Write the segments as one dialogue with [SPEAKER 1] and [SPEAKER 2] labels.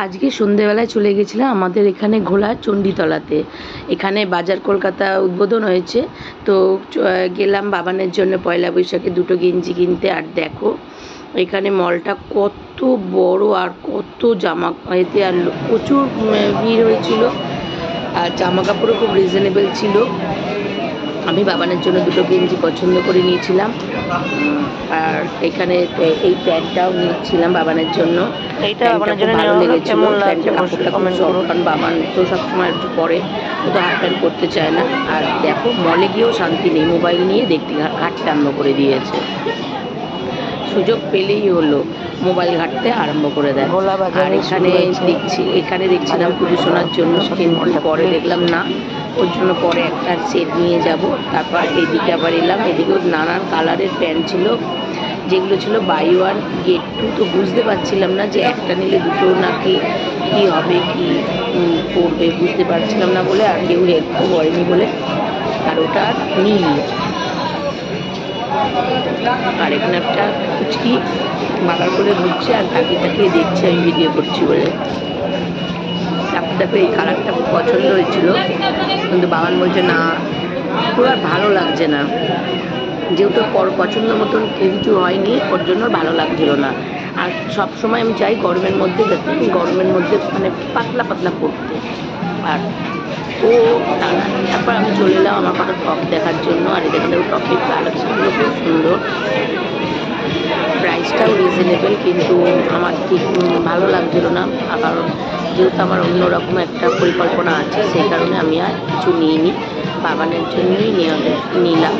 [SPEAKER 1] আজকে সন্ধেবেলায় চলে গেছিলাম আমাদের এখানে ঘোলার চণ্ডীতলাতে। এখানে বাজার কলকাতা উদ্বোধন হয়েছে, তো গেলাম বাবানের জন্য পয়লা বৈশাখে দুটো গেঞ্জি কিনতে। আর দেখো এখানে মলটা কত বড় আর কত জামা, এতে আর প্রচুর ভিড় হয়েছিল। আর জামা কাপড়ও খুব রিজনেবল ছিল। আমি বাবানের জন্য দুটো গেঞ্জি পছন্দ করে নিয়েছিলাম, আর এখানে এই প্যান্টটাও নিয়েছিলাম বাবানের জন্য।
[SPEAKER 2] এইটা বাবানের জন্য
[SPEAKER 1] ভালো লেগেছিল প্যান্টটা, কাপড়টা খুব সফট,
[SPEAKER 2] করুন।
[SPEAKER 1] কারণ বাবান তো সবসময় একটু পরে, ও তো হাফ প্যান্ট করতে চায় না। আর দেখো মলে গিয়েও শান্তি নেই, মোবাইল নিয়ে দেখতে ঘাঁটতে আরম্ভ করে দিয়েছে। সুযোগ পেলেই হলো মোবাইল ঘাঁটতে আরম্ভ করে দেয়। আর এখানে দেখছিলাম পুজো শোনার জন্য, কিন্তু পরে দেখলাম না, ওর জন্য পরে একটা সেট নিয়ে যাব। তারপর এদিকে আবার এলাম, এদিকেও নানান কালারের প্যান্ট ছিল, যেগুলো ছিল বাই ওয়ান গেট টু। তো বুঝতে পারছিলাম না যে একটা নিলে দুটো নাকি কী হবে, কি পড়বে বুঝতে পারছিলাম না বলে, আর কেউ হেল্পও করেনি বলে, আর ওটা আর নিইনি। আর এখানে একটা কুচকি বাগার করে ঘুরছে আর তাকিয়ে দেখছে আমি ভিডিও করছি বলে। দেখো এই কালারটা খুব পছন্দ হয়েছিল, কিন্তু বাবান বলছে না, পুরো আর ভালো লাগছে না, যেহেতু পছন্দ মতন কিছু হয়নি, ওর জন্য ভালো লাগছিল না। আর সবসময় আমি চাই গরমের মধ্যে, যাতে গরমের মধ্যে মানে পাতলা পাতলা পড়তে। আর ও টানা, তারপর আমি চলে এলাম আমার কটা টপ দেখার জন্য। আর এখানে টপের কালেকশনগুলো খুব সুন্দর, প্রাইসটাও রিজনেবল, কিন্তু আমার ঠিক ভালো লাগছিল না। কারণ যেহেতু আমার অন্যরকম একটা পরিকল্পনা আছে, সেই কারণে আমি আর কিছু নিইনি, বাবানের জন্যই নিলাম।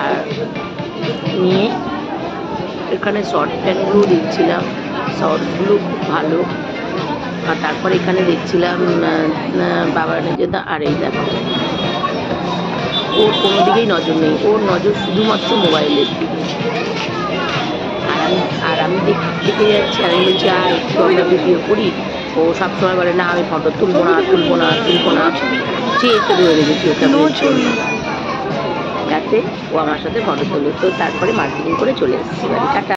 [SPEAKER 1] আর নিয়ে এখানে শর্ট প্যান্টগুলো দেখছিলাম, শর্টগুলো খুব ভালো। আর তারপর এখানে দেখছিলাম বাবানের জন্য। আর এই দেখো ওর কোনো দিকেই নজর নেই, ওর নজর শুধুমাত্র মোবাইলের দিকে। আর আমি দেখে যাচ্ছি, আমি বলছি আর একটু আমরা ভিডিও করি। ও সবসময় বলে না আমি ফটো তুলবো না, চেয়ে ধরে রেখেছি ওটা, যাতে ও আমার সাথে ফটো তোলে। তো তারপরে মার্কেটিং করে চলে এসেছি বাড়ি। টাটা।